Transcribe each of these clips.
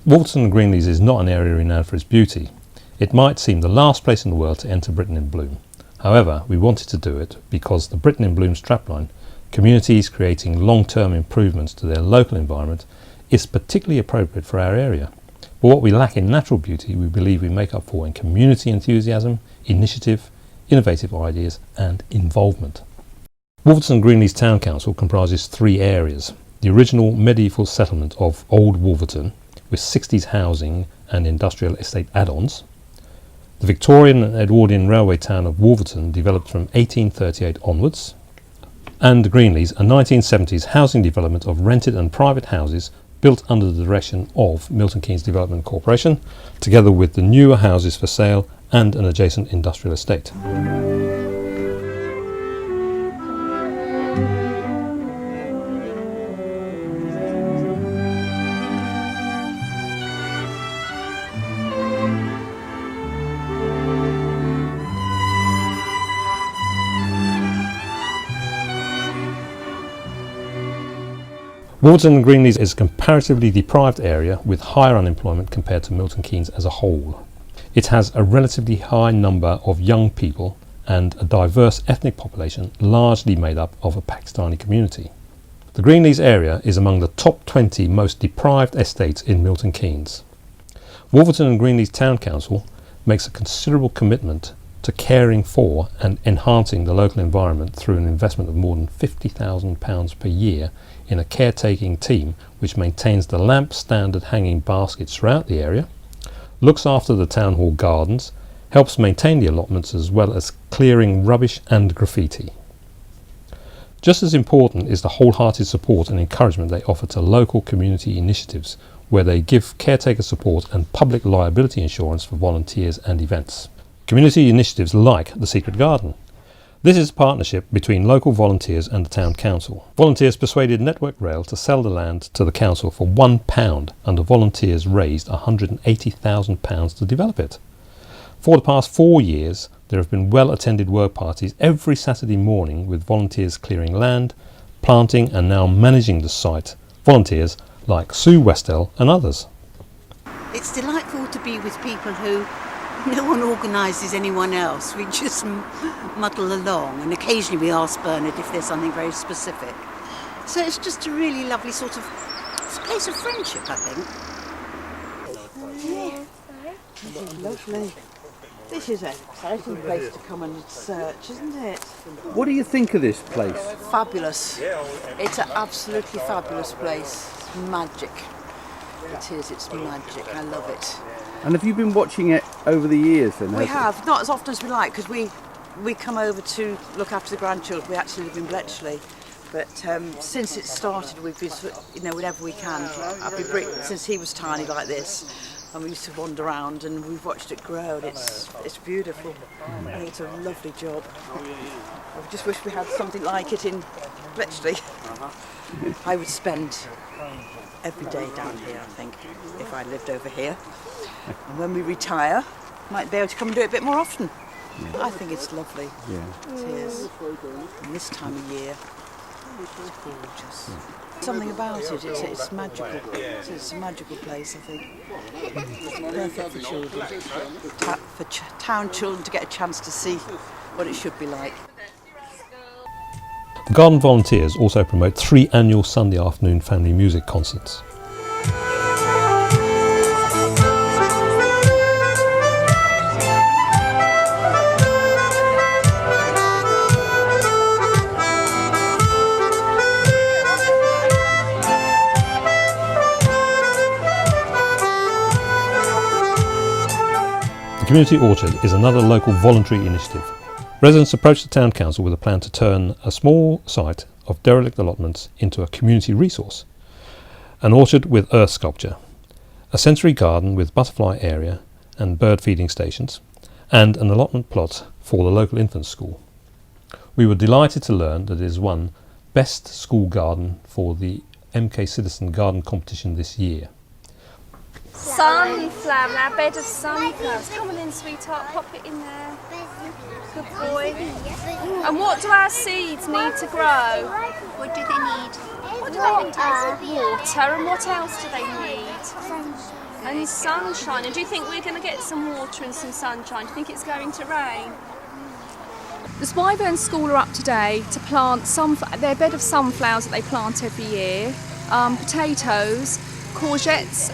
Wolverton and Greenleys is not an area renowned for its beauty. It might seem the last place in the world to enter Britain in Bloom. However, we wanted to do it because the Britain in Bloom strapline, communities creating long-term improvements to their local environment, is particularly appropriate for our area. But what we lack in natural beauty, we believe we make up for in community enthusiasm, initiative, innovative ideas and involvement. Wolverton and Greenleys Town Council comprises 3 areas. The original medieval settlement of Old Wolverton, with 60s housing and industrial estate add-ons. The Victorian and Edwardian railway town of Wolverton, developed from 1838 onwards. And Greenleys, a 1970s housing development of rented and private houses built under the direction of Milton Keynes Development Corporation, together with the newer houses for sale and an adjacent industrial estate. Wolverton and Greenleys is a comparatively deprived area with higher unemployment compared to Milton Keynes as a whole. It has a relatively high number of young people and a diverse ethnic population largely made up of a Pakistani community. The Greenleys area is among the top 20 most deprived estates in Milton Keynes. Wolverton and Greenleys Town Council makes a considerable commitment to caring for and enhancing the local environment through an investment of more than £50,000 per year in a caretaking team which maintains the lamp standard hanging baskets throughout the area, looks after the town hall gardens, helps maintain the allotments as well as clearing rubbish and graffiti. Just as important is the wholehearted support and encouragement they offer to local community initiatives where they give caretaker support and public liability insurance for volunteers and events. Community initiatives like the Secret Garden. This is a partnership between local volunteers and the town council. Volunteers persuaded Network Rail to sell the land to the council for £1 and the volunteers raised £180,000 to develop it. For the past 4 years there have been well attended work parties every Saturday morning with volunteers clearing land, planting and now managing the site, volunteers like Sue Westell and others. It's delightful to be with people who no one organises anyone else. We just muddle along and occasionally we ask Bernard if there's something very specific. So it's just a really lovely sort of, it's a place of friendship, I think. Yeah. This is lovely. This is an exciting place to come and search, isn't it? What do you think of this place? Fabulous. It's an absolutely fabulous place. It's magic. It is, it's magic. I love it. And have you been watching it over the years then? We have, not as often as we like, because we come over to look after the grandchildren. We actually live in Bletchley. But since it started, we've been, whenever we can. I've been since he was tiny like this, and we used to wander around, and we've watched it grow, and it's beautiful. I think it's a lovely job. I just wish we had something like it in Bletchley. I would spend every day down here, I think, if I lived over here. And when we retire, might be able to come and do it a bit more often. Yeah. I think it's lovely. Yeah. It is. And this time of year, it's gorgeous. Yeah. Something about it, it's magical. It's a magical place, I think. It's perfect for children, for town children to get a chance to see what it should be like. The Garden Volunteers also promote 3 annual Sunday afternoon family music concerts. The Community Orchard is another local voluntary initiative. Residents approached the Town Council with a plan to turn a small site of derelict allotments into a community resource. An orchard with earth sculpture, a sensory garden with butterfly area and bird feeding stations, and an allotment plot for the local infant school. We were delighted to learn that it has won Best School Garden for the MK Citizen Garden competition this year. Sunflower, our bed of sunflowers. Come on in, sweetheart, pop it in there. Good boy. And what do our seeds need to grow? What do they need? Water. And what else do they need? And sunshine. And do you think we're going to get some water and some sunshine? Do you think it's going to rain? The Wyvern School are up today to plant their bed of sunflowers that they plant every year, potatoes, courgettes,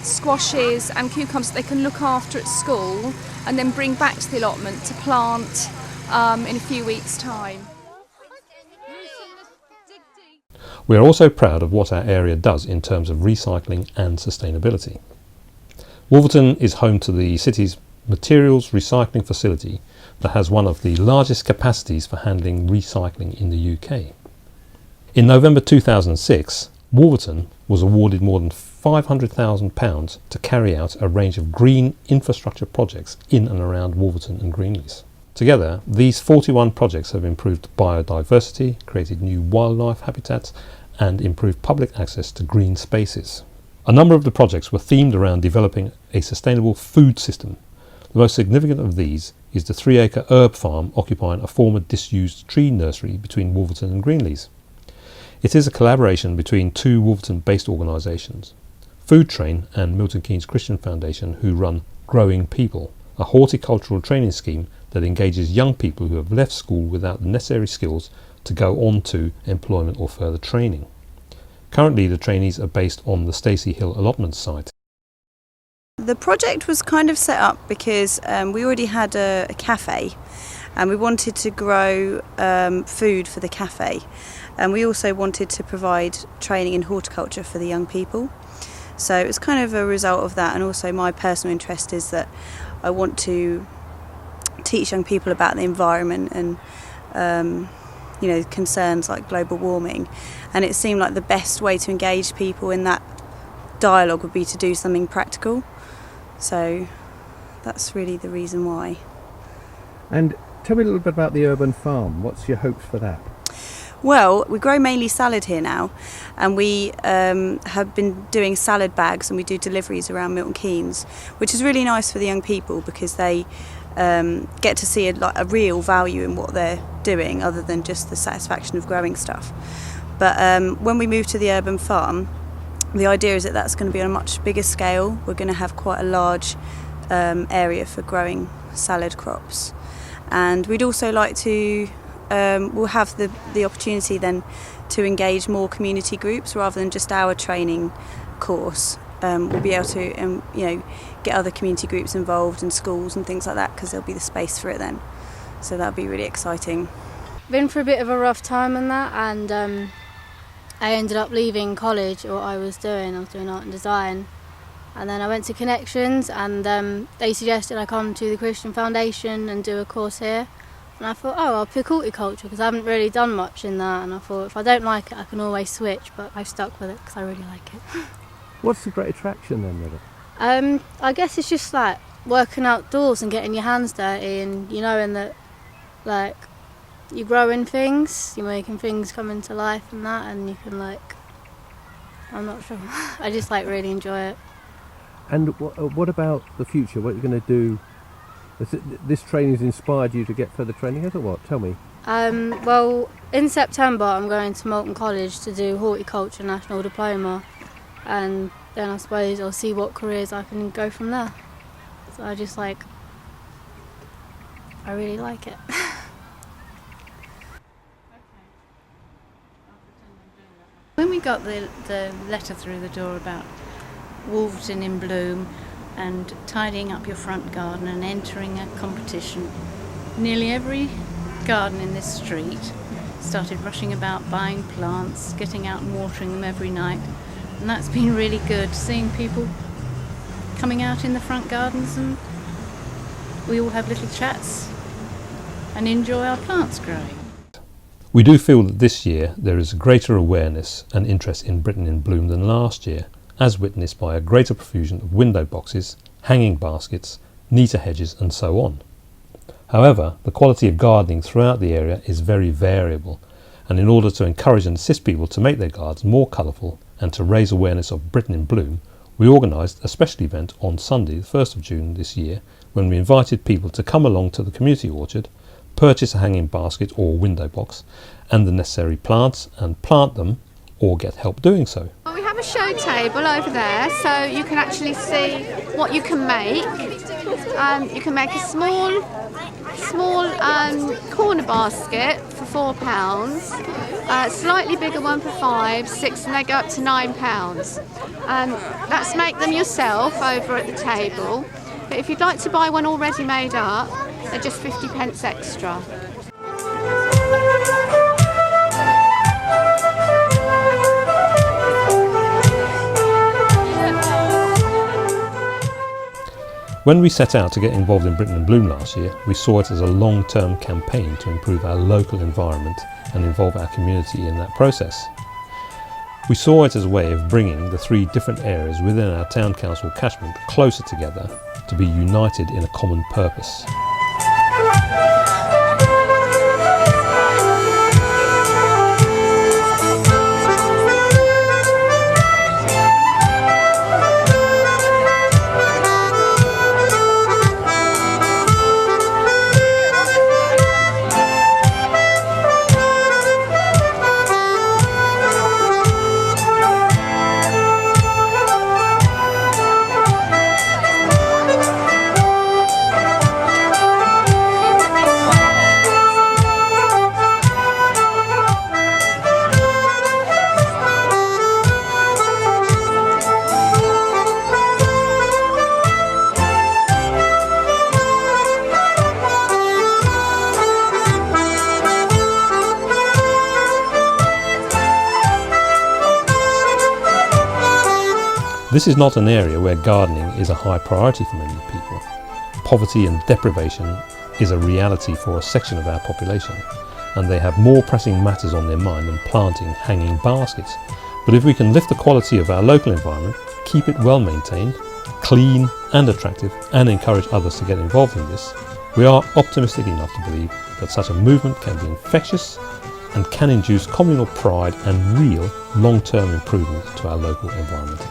squashes and cucumbers that they can look after at school and then bring back to the allotment to plant in a few weeks' time. We are also proud of what our area does in terms of recycling and sustainability. Wolverton is home to the city's materials recycling facility that has one of the largest capacities for handling recycling in the UK. In November 2006, Wolverton was awarded more than £500,000 to carry out a range of green infrastructure projects in and around Wolverton and Greenleys. Together, these 41 projects have improved biodiversity, created new wildlife habitats and improved public access to green spaces. A number of the projects were themed around developing a sustainable food system. The most significant of these is the 3-acre Urb Farm occupying a former disused tree nursery between Wolverton and Greenleys. It is a collaboration between two Wolverton-based organisations, Food Train and Milton Keynes Christian Foundation, who run Growing People, a horticultural training scheme that engages young people who have left school without the necessary skills to go on to employment or further training. Currently, the trainees are based on the Stacey Hill allotment site. The project was kind of set up because we already had a cafe and we wanted to grow food for the cafe, and we also wanted to provide training in horticulture for the young people. So it was kind of a result of that, and also my personal interest is that I want to teach young people about the environment and concerns like global warming, and it seemed like the best way to engage people in that dialogue would be to do something practical. So that's really the reason why. And tell me a little bit about the urban farm. What's your hopes for that? Well, we grow mainly salad here now, and we have been doing salad bags, and we do deliveries around Milton Keynes, which is really nice for the young people because they get to see a real value in what they're doing other than just the satisfaction of growing stuff. But when we move to the urban farm, the idea is that that's going to be on a much bigger scale. We're going to have quite a large area for growing salad crops, and we'd also like to we'll have the opportunity then to engage more community groups rather than just our training course. We'll be able to get other community groups involved and schools and things like that, because there'll be the space for it then. So that'll be really exciting. Been through a bit of a rough time on that, and I ended up leaving college, or I was doing art and design, and then I went to Connections, and they suggested I come to the Christian Foundation and do a course here, and I thought, I'll pick horticulture because I haven't really done much in that, and I thought if I don't like it I can always switch, but I've stuck with it because I really like it. What's the great attraction then with it? I guess it's just like working outdoors and getting your hands dirty, and knowing that like you're growing things, you're making things come into life and that, and you can I'm not sure. I just really enjoy it. And what about the future? What are you going to do? This training's inspired you to get further training, has it? What? Tell me. Well, in September I'm going to Malton College to do horticulture national diploma, and then I suppose I'll see what careers I can go from there. So I just I really like it. When we got the letter through the door about Wolverton in bloom and tidying up your front garden and entering a competition, nearly every garden in this street started rushing about buying plants, getting out and watering them every night, and that's been really good, seeing people coming out in the front gardens, and we all have little chats and enjoy our plants growing. We do feel that this year there is a greater awareness and interest in Britain in bloom than last year, as witnessed by a greater profusion of window boxes, hanging baskets, neater hedges and so on. However, the quality of gardening throughout the area is very variable, and in order to encourage and assist people to make their gardens more colourful and to raise awareness of Britain in bloom, we organised a special event on Sunday the 1st of June this year, when we invited people to come along to the community orchard, purchase a hanging basket or window box and the necessary plants and plant them, or get help doing so. Well, we have a show table over there, so you can actually see what you can make. You can make a small corner basket for £4, slightly bigger one for £5, £6, and they go up to £9. That's make them yourself over at the table. But if you'd like to buy one already made up, they're just 50p extra. When we set out to get involved in Britain in Bloom last year, we saw it as a long-term campaign to improve our local environment and involve our community in that process. We saw it as a way of bringing the 3 different areas within our town council catchment closer together to be united in a common purpose. This is not an area where gardening is a high priority for many people. Poverty and deprivation is a reality for a section of our population, and they have more pressing matters on their mind than planting hanging baskets. But if we can lift the quality of our local environment, keep it well maintained, clean and attractive, and encourage others to get involved in this, we are optimistic enough to believe that such a movement can be infectious and can induce communal pride and real long-term improvement to our local environment.